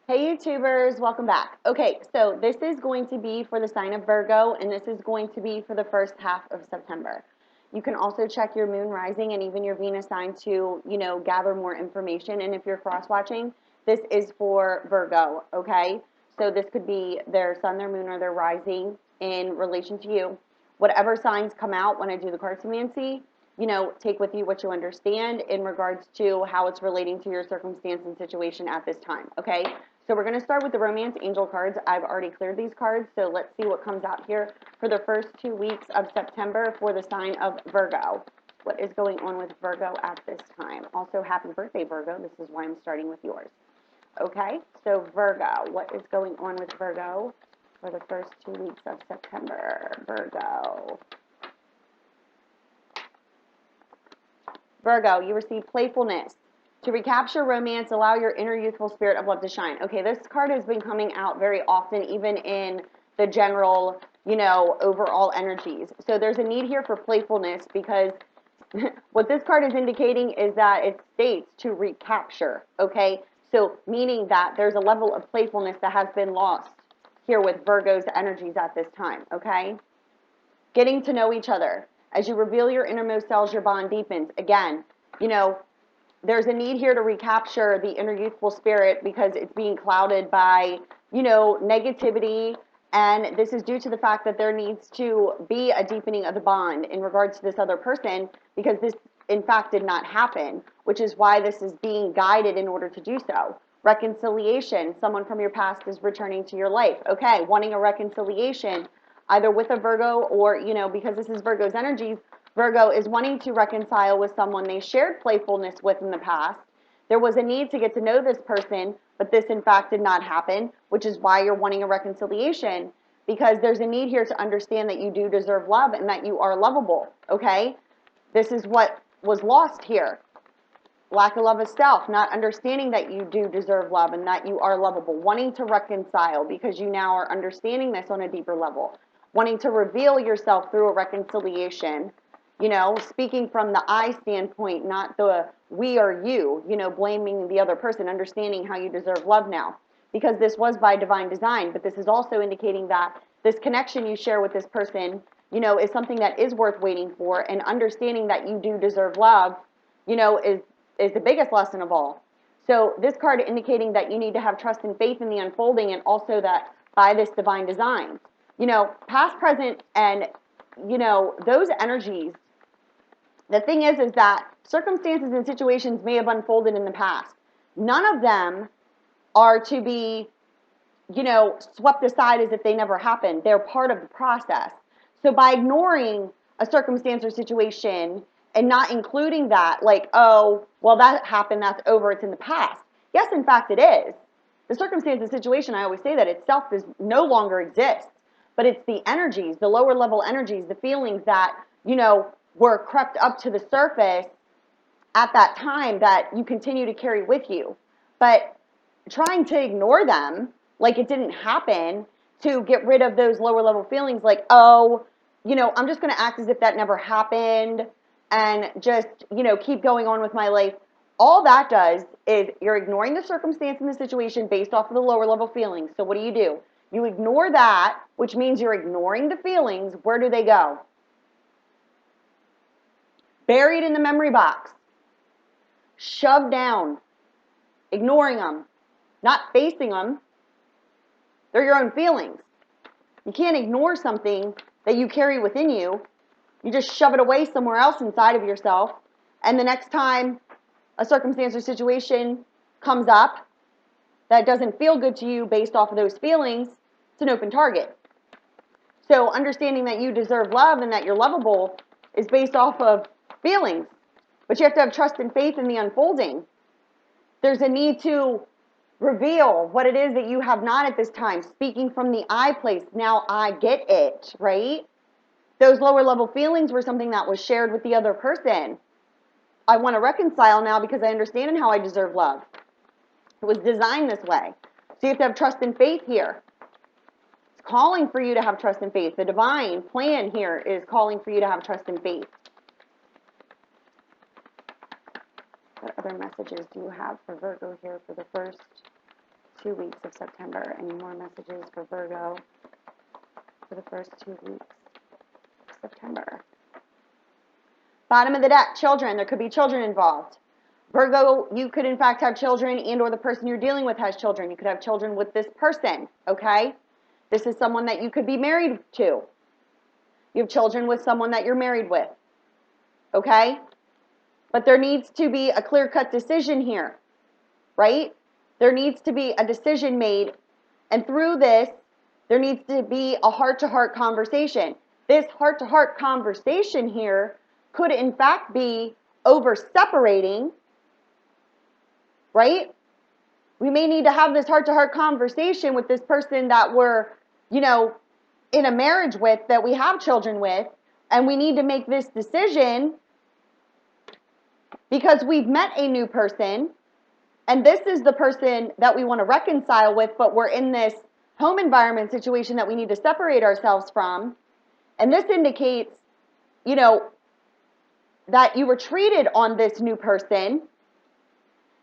Hey YouTubers, welcome back. Okay, so this is going to be for the sign of Virgo, and this is going to be for the first half of September. You can also check your moon rising and even your Venus sign to, gather more information. And if you're cross-watching, this is for Virgo, okay? So this could be their sun, their moon, or their rising in relation to you. Whatever signs come out when I do the cartomancy, take with you what you understand in regards to how it's relating to your circumstance and situation at this time, okay? So we're going to start with the romance angel cards. I've already cleared these cards, so let's see what comes out here for the first 2 weeks of September for the sign of Virgo. What is going on with Virgo at this time? Also, happy birthday, Virgo. This is why I'm starting with yours. Okay, so Virgo, what is going on with Virgo for the first 2 weeks of September? Virgo, you receive playfulness. To recapture romance, allow your inner youthful spirit of love to shine. Okay, this card has been coming out very often, even in the general, overall energies. So there's a need here for playfulness because what this card is indicating is that it states to recapture, okay? So meaning that there's a level of playfulness that has been lost here with Virgo's energies at this time, okay? Getting to know each other. As you reveal your innermost selves, your bond deepens. Again, there's a need here to recapture the inner youthful spirit because it's being clouded by, negativity. And this is due to the fact that there needs to be a deepening of the bond in regards to this other person because this, in fact, did not happen, which is why this is being guided in order to do so. Reconciliation. Someone from your past is returning to your life. Okay, wanting a reconciliation either with a Virgo or, because this is Virgo's energies, Virgo is wanting to reconcile with someone they shared playfulness with in the past. There was a need to get to know this person, but this in fact did not happen, which is why you're wanting a reconciliation, because there's a need here to understand that you do deserve love and that you are lovable, okay? This is what was lost here. Lack of love of self, not understanding that you do deserve love and that you are lovable, wanting to reconcile because you now are understanding this on a deeper level, wanting to reveal yourself through a reconciliation, speaking from the I standpoint, not the we or you, blaming the other person, understanding how you deserve love now. Because this was by divine design, but this is also indicating that this connection you share with this person, is something that is worth waiting for, and understanding that you do deserve love, is the biggest lesson of all. So this card indicating that you need to have trust and faith in the unfolding, and also that by this divine design, past, present, and, those energies. The thing is that circumstances and situations may have unfolded in the past. None of them are to be, swept aside as if they never happened. They're part of the process. So by ignoring a circumstance or situation and not including that, like, oh, well, that happened, that's over, it's in the past. Yes, in fact, it is. The circumstance and situation, I always say that itself no longer exists, but it's the energies, the lower level energies, the feelings that, were crept up to the surface at that time that you continue to carry with you. But trying to ignore them like it didn't happen to get rid of those lower level feelings like, oh, I'm just going to act as if that never happened and just, keep going on with my life. All that does is you're ignoring the circumstance and the situation based off of the lower level feelings. So what do? You ignore that, which means you're ignoring the feelings. Where do they go? Buried in the memory box. Shoved down. Ignoring them. Not facing them. They're your own feelings. You can't ignore something that you carry within you. You just shove it away somewhere else inside of yourself. And the next time a circumstance or situation comes up that doesn't feel good to you based off of those feelings, it's an open target. So understanding that you deserve love and that you're lovable is based off of feelings. But you have to have trust and faith in the unfolding. There's a need to reveal what it is that you have not at this time. Speaking from the I place, now I get it, right? Those lower level feelings were something that was shared with the other person. I want to reconcile now because I understand how I deserve love. It was designed this way. So you have to have trust and faith here. It's calling for you to have trust and faith. The divine plan here is calling for you to have trust and faith. What other messages do you have for Virgo here for the first 2 weeks of September. Any more messages for Virgo for the first 2 weeks of September? Bottom of the deck, children. There could be children involved. Virgo, you could in fact have children, and or the person you're dealing with has children. You could have children with this person, okay? This is someone that you could be married to. You have children with someone that you're married with, okay? But there needs to be a clear-cut decision here, right? There needs to be a decision made, and through this, there needs to be a heart-to-heart conversation. This heart-to-heart conversation here could in fact be over separating, right? We may need to have this heart-to-heart conversation with this person that we're, in a marriage with, that we have children with, and we need to make this decision because we've met a new person, and this is the person that we want to reconcile with, but we're in this home environment situation that we need to separate ourselves from, and this indicates, that you were treated on this new person.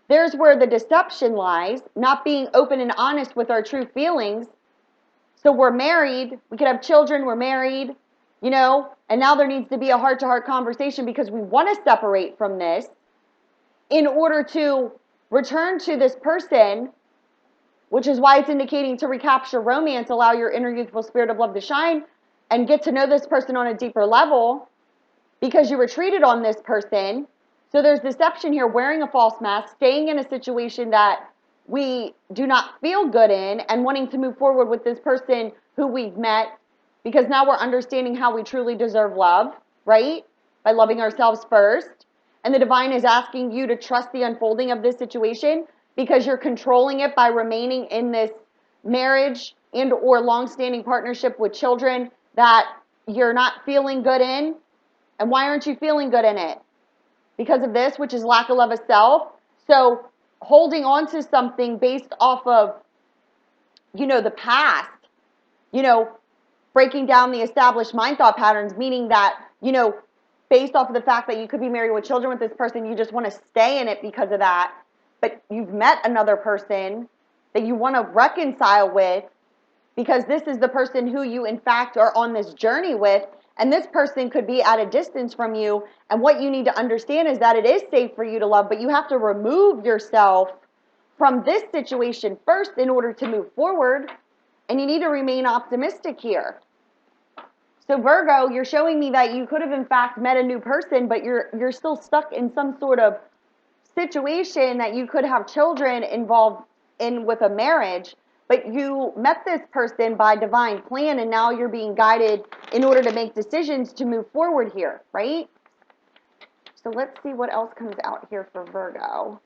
There's where the deception lies, not being open and honest with our true feelings. So we're married, we could have children, we're married, and now there needs to be a heart-to-heart conversation because we want to separate from this in order to return to this person, which is why it's indicating to recapture romance, allow your inner youthful spirit of love to shine, and get to know this person on a deeper level because you were treated on this person. So there's deception here, wearing a false mask, staying in a situation that we do not feel good in, and wanting to move forward with this person who we've met because now we're understanding how we truly deserve love, right? By loving ourselves first. And the divine is asking you to trust the unfolding of this situation because you're controlling it by remaining in this marriage and or long-standing partnership with children that you're not feeling good in. And why aren't you feeling good in it? Because of this, which is lack of love of self. So holding on to something based off of, the past, breaking down the established mind thought patterns, meaning that, based off of the fact that you could be married with children with this person, you just want to stay in it because of that. But you've met another person that you want to reconcile with because this is the person who you, in fact, are on this journey with. And this person could be at a distance from you. And what you need to understand is that it is safe for you to love, but you have to remove yourself from this situation first in order to move forward. And you need to remain optimistic here. So Virgo, you're showing me that you could have in fact met a new person, but you're still stuck in some sort of situation that you could have children involved in with a marriage. But you met this person by divine plan, and now you're being guided in order to make decisions to move forward here, right? So let's see what else comes out here for Virgo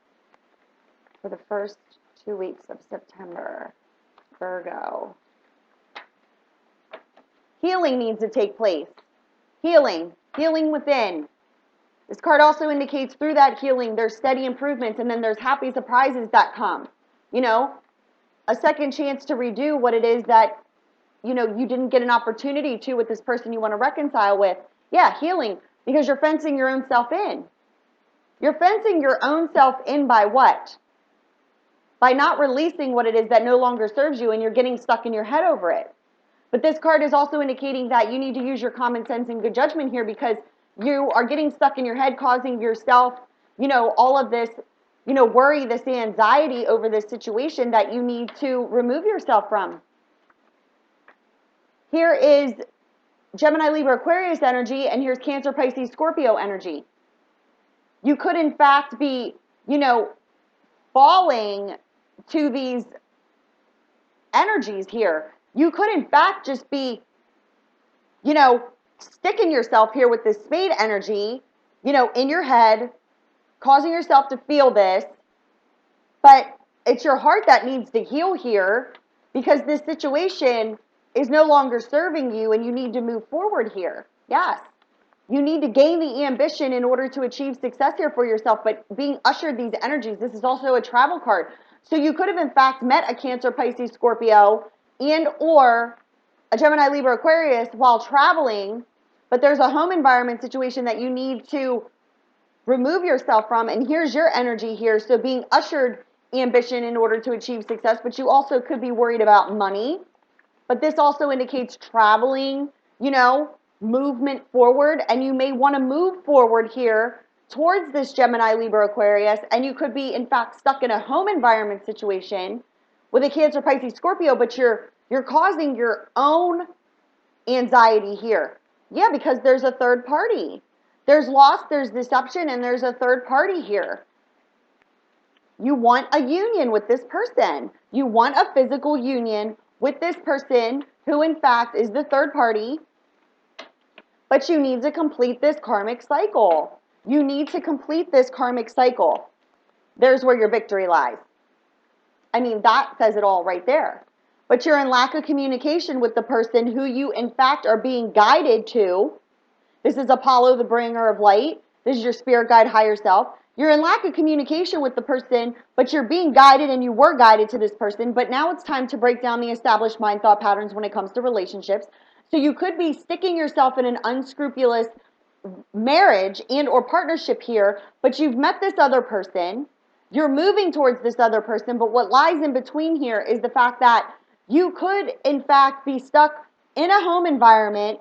for the first 2 weeks of September. Virgo. Healing needs to take place. Healing within. This card also indicates through that healing, there's steady improvements, and then there's happy surprises that come. A second chance to redo what it is that, you didn't get an opportunity to with this person you want to reconcile with. Yeah, healing, because you're fencing your own self in. You're fencing your own self in by what? By not releasing what it is that no longer serves you, and you're getting stuck in your head over it. But this card is also indicating that you need to use your common sense and good judgment here because you are getting stuck in your head, causing yourself, all of this, worry, this anxiety over this situation that you need to remove yourself from. Here is Gemini, Libra, Aquarius energy, and here's Cancer, Pisces, Scorpio energy. You could, in fact, be, falling to these energies here. You could, in fact, just be, sticking yourself here with this spade energy, in your head, causing yourself to feel this. But it's your heart that needs to heal here because this situation is no longer serving you and you need to move forward here. Yes. You need to gain the ambition in order to achieve success here for yourself, but being ushered these energies, this is also a travel card. So you could have, in fact, met a Cancer, Pisces, Scorpio, and or a Gemini, Libra, Aquarius while traveling, but there's a home environment situation that you need to remove yourself from, and here's your energy here. So being ushered ambition in order to achieve success, but you also could be worried about money. But this also indicates traveling, you know, movement forward, and you may want to move forward here towards this Gemini, Libra, Aquarius, and you could be in fact stuck in a home environment situation with a Cancer, Pisces, Scorpio, but you're causing your own anxiety here. Yeah, because there's a third party. There's loss, there's deception, and there's a third party here. You want a union with this person. You want a physical union with this person who in fact is the third party, but you need to complete this karmic cycle. You need to complete this karmic cycle. There's where your victory lies. I mean, that says it all right there. But you're in lack of communication with the person who you in fact are being guided to. This is Apollo, the bringer of light. This is your spirit guide, higher self. You're in lack of communication with the person, but you're being guided and you were guided to this person. But now it's time to break down the established mind thought patterns when it comes to relationships. So you could be sticking yourself in an unscrupulous marriage and or partnership here, but you've met this other person. You're moving towards this other person, but what lies in between here is the fact that you could, in fact, be stuck in a home environment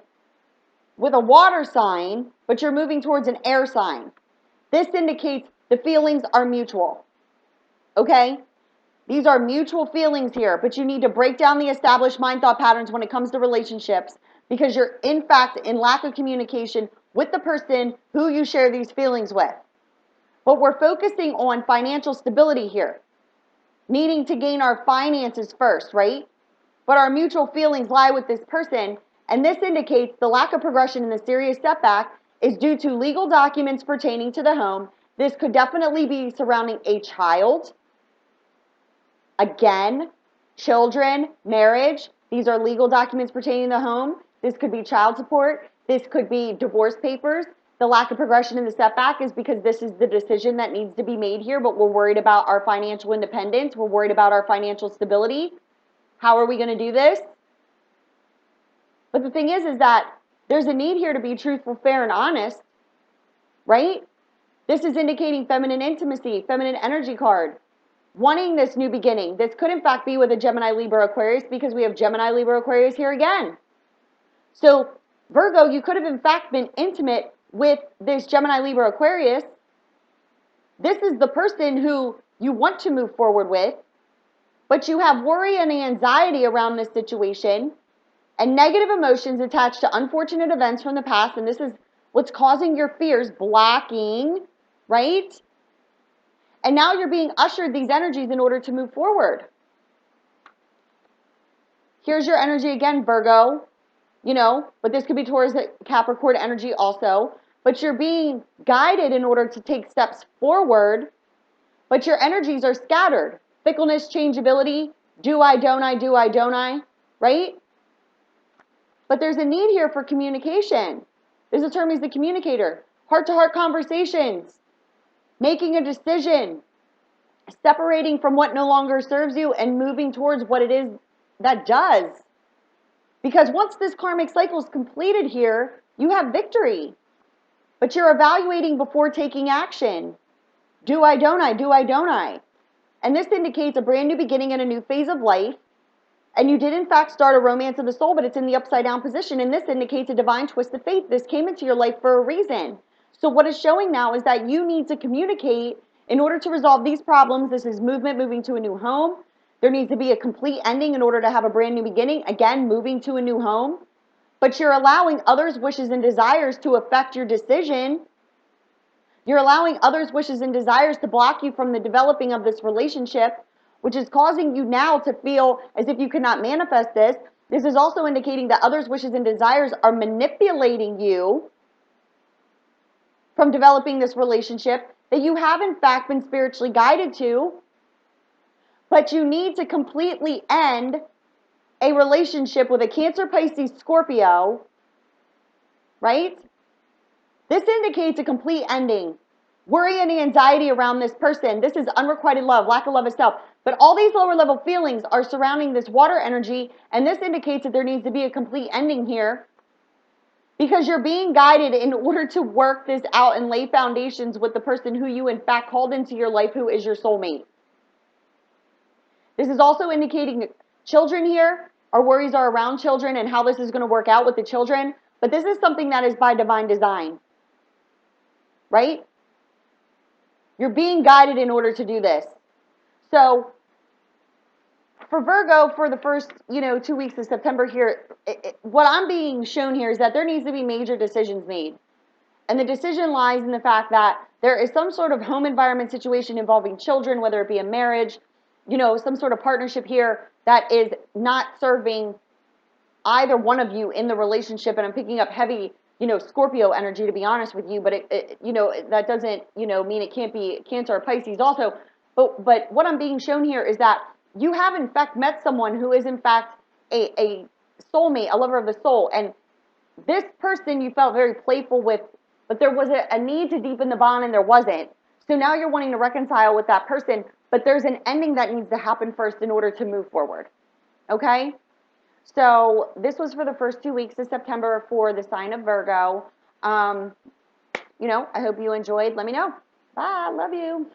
with a water sign, but you're moving towards an air sign. This indicates the feelings are mutual, okay? These are mutual feelings here, but you need to break down the established mind thought patterns when it comes to relationships because you're, in fact, in lack of communication with the person who you share these feelings with. But we're focusing on financial stability here, needing to gain our finances first, right? But our mutual feelings lie with this person, and this indicates the lack of progression in the serious setback is due to legal documents pertaining to the home. This could definitely be surrounding a child. Again, children, marriage, these are legal documents pertaining to the home. This could be child support. This could be divorce papers. The lack of progression in the setback is because this is the decision that needs to be made here, but we're worried about our financial independence. We're worried about our financial stability. How are we going to do this? But the thing is that there's a need here to be truthful, fair, and honest, right? This is indicating feminine intimacy, feminine energy card, wanting this new beginning. This could in fact be with a Gemini, Libra, Aquarius because we have Gemini, Libra, Aquarius here again. So Virgo, you could have in fact been intimate with this Gemini, Libra, Aquarius. This is the person who you want to move forward with, but you have worry and anxiety around this situation and negative emotions attached to unfortunate events from the past, and this is what's causing your fears, blocking, right? And now you're being ushered these energies in order to move forward. Here's your energy again, Virgo, you know, but this could be towards the Capricorn energy also, but you're being guided in order to take steps forward, but your energies are scattered. Fickleness, changeability, do I, don't I, right? But there's a need here for communication. There's a term as the communicator. Heart-to-heart conversations, making a decision, separating from what no longer serves you and moving towards what it is that does. Because once this karmic cycle is completed here, you have victory. But you're evaluating before taking action. Do I, don't I? And this indicates a brand new beginning and a new phase of life. And you did in fact start a romance of the soul, but it's in the upside down position. And this indicates a divine twist of fate. This came into your life for a reason. So what it's showing now is that you need to communicate in order to resolve these problems. This is movement, moving to a new home. There needs to be a complete ending in order to have a brand new beginning. Again, moving to a new home. But you're allowing others' wishes and desires to affect your decision. You're allowing others' wishes and desires to block you from the developing of this relationship, which is causing you now to feel as if you cannot manifest this. This is also indicating that others' wishes and desires are manipulating you from developing this relationship that you have in fact been spiritually guided to, but you need to completely end a relationship with a Cancer, Pisces, Scorpio, right? This indicates a complete ending. Worry and anxiety around this person. This is unrequited love, lack of love of self. But all these lower level feelings are surrounding this water energy, and this indicates that there needs to be a complete ending here because you're being guided in order to work this out and lay foundations with the person who you in fact called into your life, who is your soulmate. This is also indicating children here. Our worries are around children and how this is going to work out with the children. But this is something that is by divine design, right? You're being guided in order to do this. So for Virgo, for the first, 2 weeks of September here, what I'm being shown here is that there needs to be major decisions made. And the decision lies in the fact that there is some sort of home environment situation involving children, whether it be a marriage, some sort of partnership here that is not serving either one of you in the relationship. And I'm picking up heavy, Scorpio energy, to be honest with you, but that doesn't, mean it can't be Cancer or Pisces also. But what I'm being shown here is that you have in fact met someone who is in fact a soulmate, a lover of the soul. And this person you felt very playful with, but there was a need to deepen the bond and there wasn't. So now you're wanting to reconcile with that person, but there's an ending that needs to happen first in order to move forward. Okay? So this was for the first 2 weeks of September for the sign of Virgo. I hope you enjoyed. Let me know. Bye. Love you.